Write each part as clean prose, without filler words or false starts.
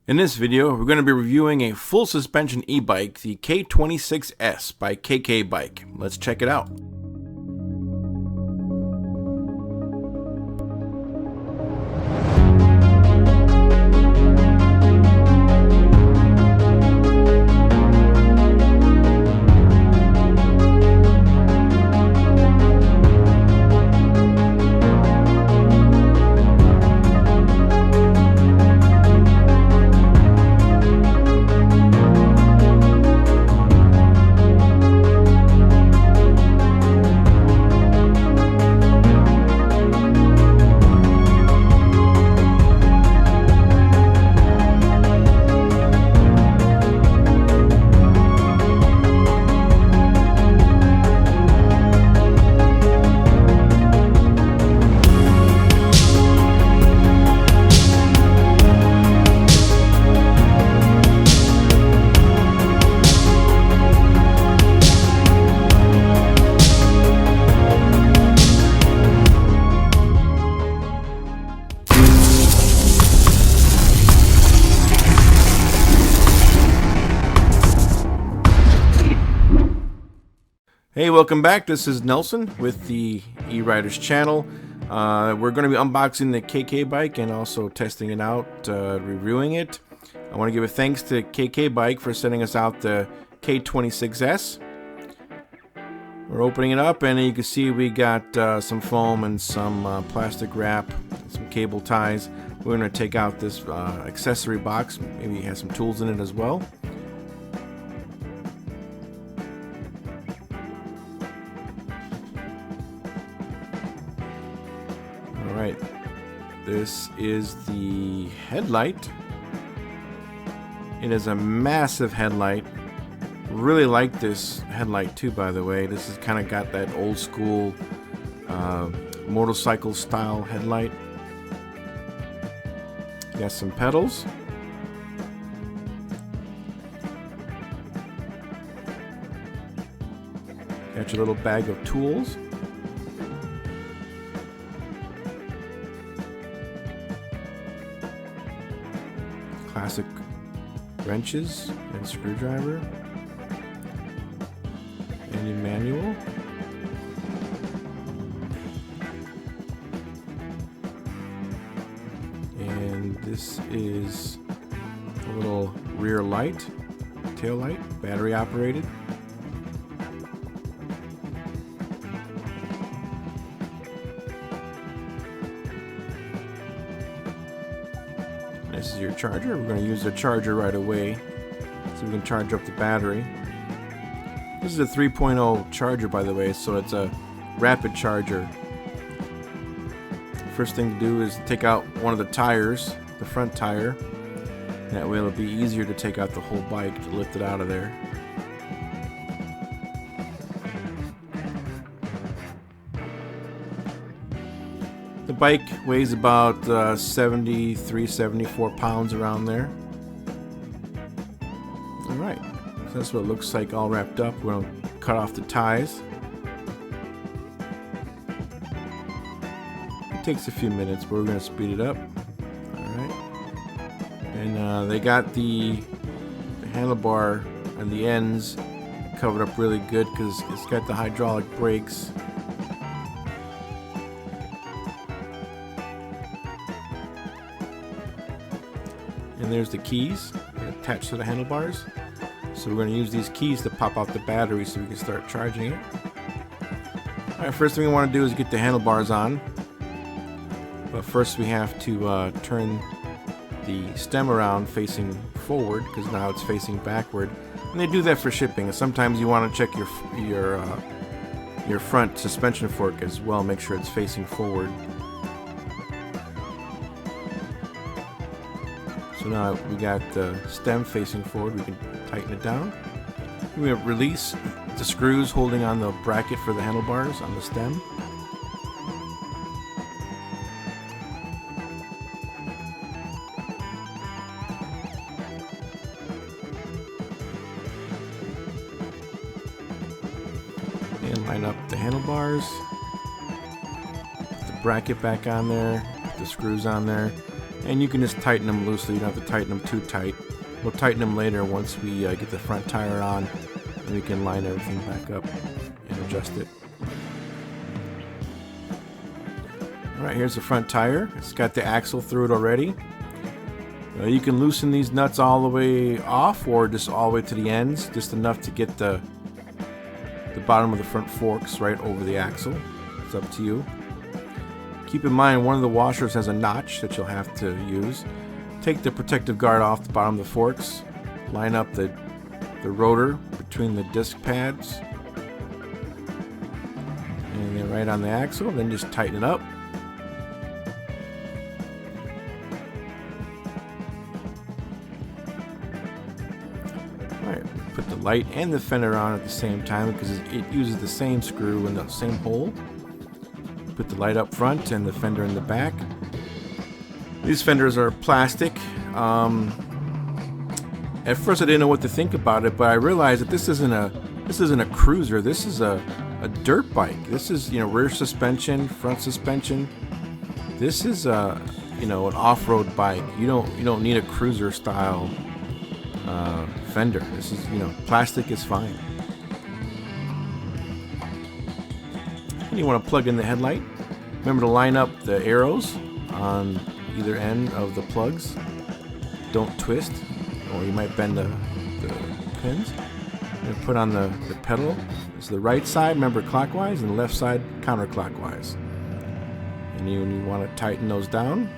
In this video, we're going to be reviewing a full suspension e-bike, the K26S by KKbike. Let's check it out. Hey, welcome back. This is Nelson with the E-Ryders channel. We're going to be unboxing the KKbike and also testing it out, reviewing it. I want to give a thanks to KKbike for sending us out the K26S. We're opening it up, and you can see we got some foam and some plastic wrap, some cable ties. We're going to take out this accessory box. Maybe it has some tools in it as well. Alright, this is the headlight. It is a massive headlight. Really like this headlight too, by the way. This has kind of got that old school motorcycle style headlight. Got some pedals. Got your little bag of tools. Classic wrenches and screwdriver, and your manual. And this is a little rear light, tail light, battery operated. This is your charger. We're going to use the charger right away so we can charge up the battery. This is a 3.0 charger, by the way, so it's a rapid charger. First thing to do is take out one of the tires, the front tire. That way it'll be easier to take out the whole bike to lift it out of there. The bike weighs about 73, 74 pounds around there. Alright, so that's what it looks like all wrapped up. We're going to cut off the ties. It takes a few minutes, but we're going to speed it up. Alright. And they got the handlebar and the ends covered up really good because it's got the hydraulic brakes. And there's the keys attached to the handlebars. So we're going to use these keys to pop out the battery so we can start charging it. Alright, first thing we want to do is get the handlebars on. But first we have to turn the stem around facing forward because now it's facing backward. And they do that for shipping. Sometimes you want to check your front suspension fork as well. Make sure it's facing forward. So now we got the stem facing forward, we can tighten it down. We release the screws holding on the bracket for the handlebars on the stem. And line up the handlebars. Put the bracket back on there, put the screws on there. And you can just tighten them loosely. You don't have to tighten them too tight. We'll tighten them later once we get the front tire on, and we can line everything back up and adjust it. Alright, here's the front tire. It's got the axle through it already. You can loosen these nuts all the way off or just all the way to the ends, just enough to get the bottom of the front forks right over the axle. It's up to you. Keep in mind, one of the washers has a notch that you'll have to use. Take the protective guard off the bottom of the forks. Line up the rotor between the disc pads. And then right on the axle, then just tighten it up. Alright, put the light and the fender on at the same time because it uses the same screw in the same hole. Put the light up front and the fender in the back. These fenders are plastic. At first I didn't know what to think about it, but I realized that this isn't a cruiser. This is a dirt bike. This is, rear suspension, front suspension. This is an off-road bike. You don't need a cruiser style fender. This is, plastic is fine. And you want to plug in the headlight. Remember to line up the arrows on either end of the plugs. Don't twist, or you might bend the pins. And put on the pedal. It's the right side, remember, clockwise, and the left side counterclockwise. And you want to tighten those down.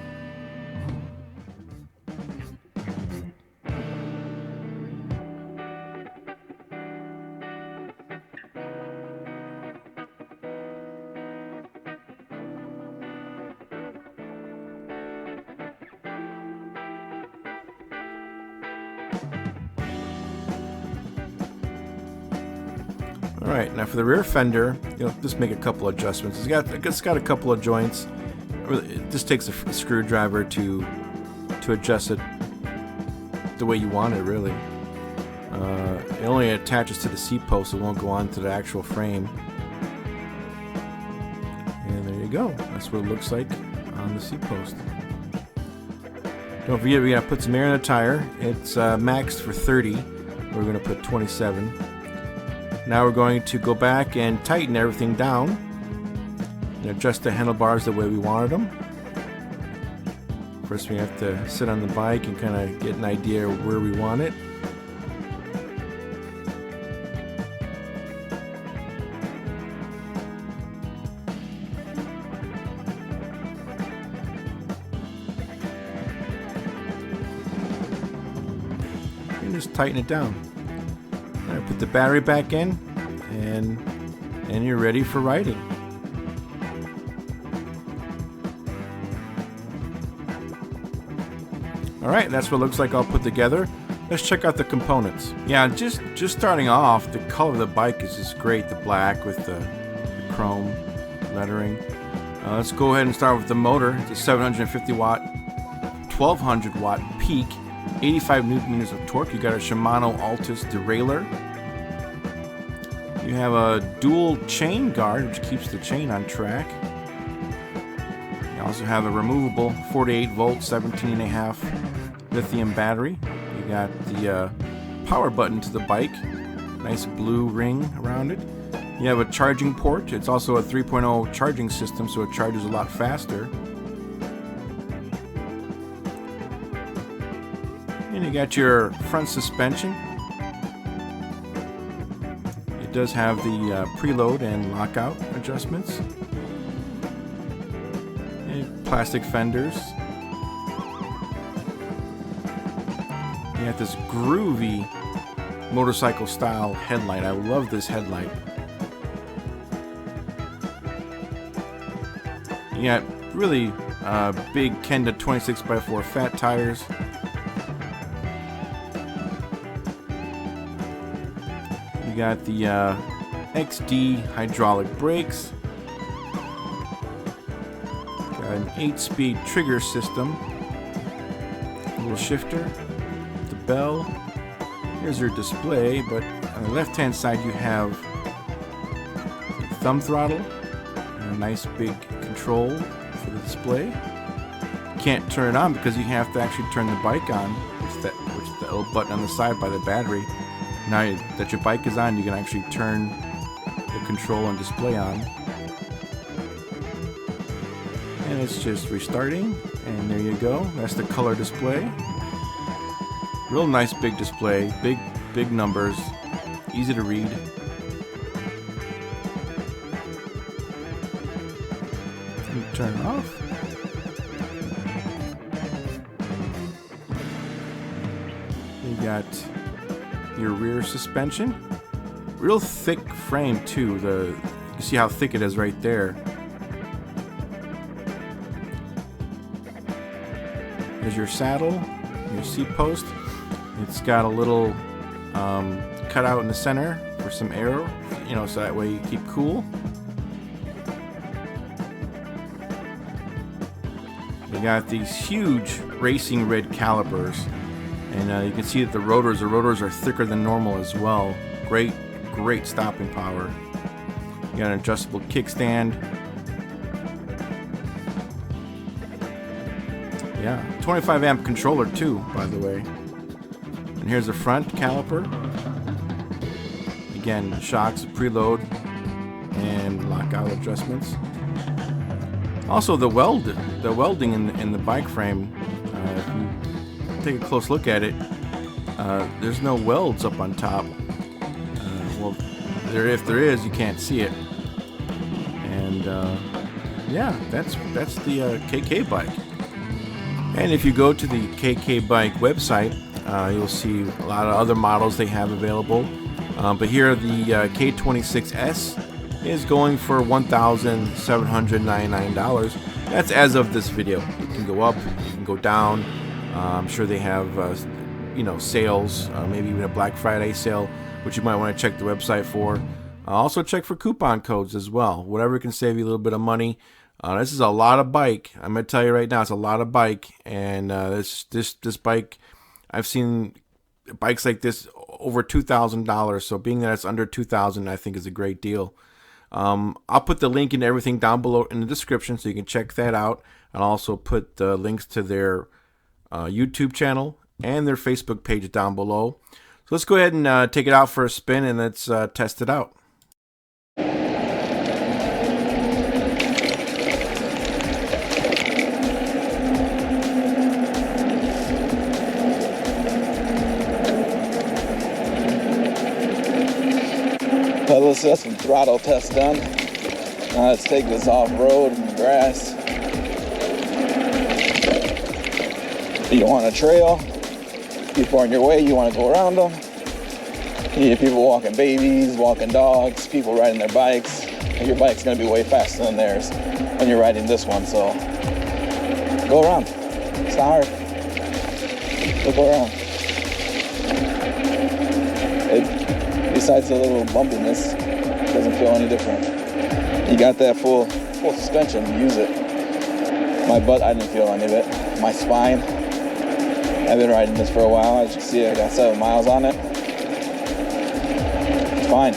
Alright, now for the rear fender, just make a couple adjustments. It's got a couple of joints. It just takes a screwdriver to adjust it the way you want it, really. It only attaches to the seat post, it won't go on to the actual frame. And there you go. That's what it looks like on the seat post. Don't forget, we gotta put some air in the tire. It's maxed for 30. We're gonna put 27. Now we're going to go back and tighten everything down and adjust the handlebars the way we wanted them. First we have to sit on the bike and kind of get an idea of where we want it. And just tighten it down. Alright, put the battery back in, and you're ready for riding. Alright, that's what it looks like all put together. Let's check out the components. Yeah, just starting off, the color of the bike is just great. The black with the chrome lettering. Let's go ahead and start with the motor. It's a 750 watt, 1200 watt peak. 85 newton meters of torque. You got a Shimano Altus derailleur. You have a dual chain guard, which keeps the chain on track. You also have a removable 48 volt, 17.5 lithium battery. You got the power button to the bike. Nice blue ring around it. You have a charging port. It's also a 3.0 charging system, so it charges a lot faster. And you got your front suspension. It does have the preload and lockout adjustments. And plastic fenders. You got this groovy motorcycle style headlight. I love this headlight. You got really big Kenda 26x4 fat tires. You got the XD hydraulic brakes. Got an 8-speed trigger system. A little shifter. The bell. Here's your display, but on the left-hand side you have thumb throttle and a nice big control for the display. can't turn it on because you have to actually turn the bike on, which is the little button on the side by the battery. Now that your bike is on, you can actually turn the control and display on. And it's just restarting, and there you go. That's the color display. Real nice big display, big numbers, easy to read. Turn it off. You got your rear suspension. Real thick frame too. You can see how thick it is right there. There's your saddle, your seat post. It's got a little cutout in the center for some air, so that way you keep cool. We got these huge racing red calipers, and you can see that the rotors are thicker than normal as well. Great stopping power. You got an adjustable kickstand. Yeah, 25 amp controller too, by the way. And here's the front caliper. Again, shocks, preload, and lockout adjustments. Also, the welding in the bike frame. If you take a close look at it, there's no welds up on top. Well, if there is, you can't see it. And yeah, that's the KK bike. And if you go to the KKbike website, you'll see a lot of other models they have available. But here the K26S is going for $1,799. That's as of this video. It can go up, it can go down. I'm sure they have sales, maybe even a Black Friday sale, which you might want to check the website for. Also check for coupon codes as well. Whatever can save you a little bit of money. This is a lot of bike. I'm gonna tell you right now, it's a lot of bike, and this bike, I've seen bikes like this over $2,000. So being that it's under $2,000, I think is a great deal. I'll put the link and everything down below in the description, so you can check that out. I'll also put the links to their YouTube channel and their Facebook page down below. So let's go ahead and take it out for a spin, and let's test it out. Well, let's get some throttle tests done. Let's take this off-road in the grass. You want a trail, people are in your way, you want to go around them. You get people walking babies, walking dogs, people riding their bikes. Your bike's going to be way faster than theirs when you're riding this one, so go around. It's not hard. Go around. Besides the little bumpiness, it doesn't feel any different. You got that full suspension, use it. My butt, I didn't feel any of it. My spine, I've been riding this for a while. As you can see, I got 7 miles on it. It's fine.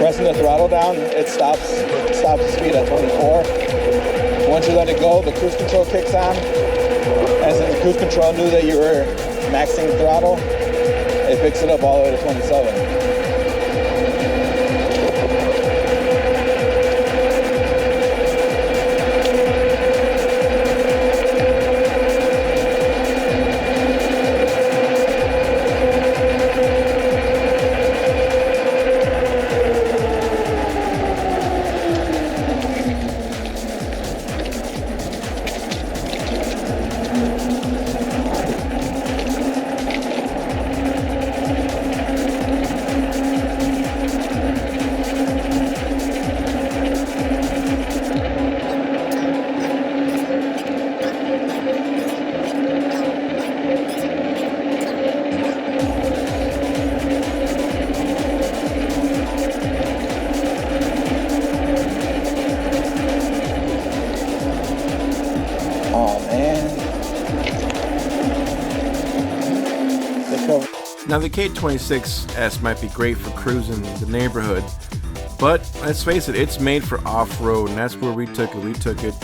Pressing the throttle down, it stops the speed at 24. Once you let it go, the cruise control kicks on. And since the cruise control knew that you were maxing throttle, it picks it up all the way to 27. Now the K26S might be great for cruising the neighborhood, but let's face it, it's made for off-road, and that's where we took it. We took it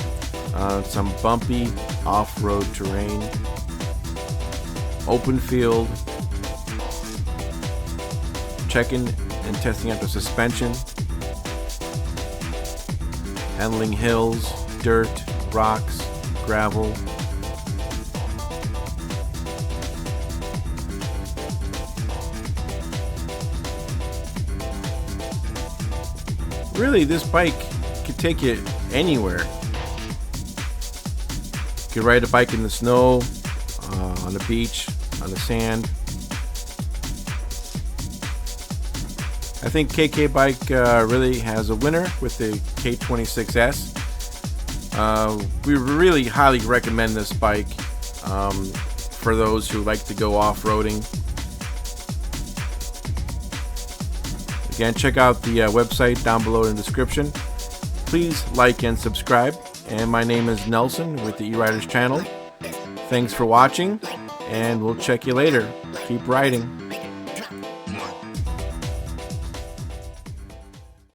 on some bumpy off-road terrain, open field, checking and testing out the suspension, handling hills, dirt, rocks, gravel. Really, this bike could take you anywhere. You could ride a bike in the snow, on the beach, on the sand. I think KKbike really has a winner with the K26S. We really highly recommend this bike for those who like to go off-roading. Again, check out the website down below in the description. Please like and subscribe. And my name is Nelson with the E-Ryders channel. Thanks for watching, and we'll check you later. Keep riding.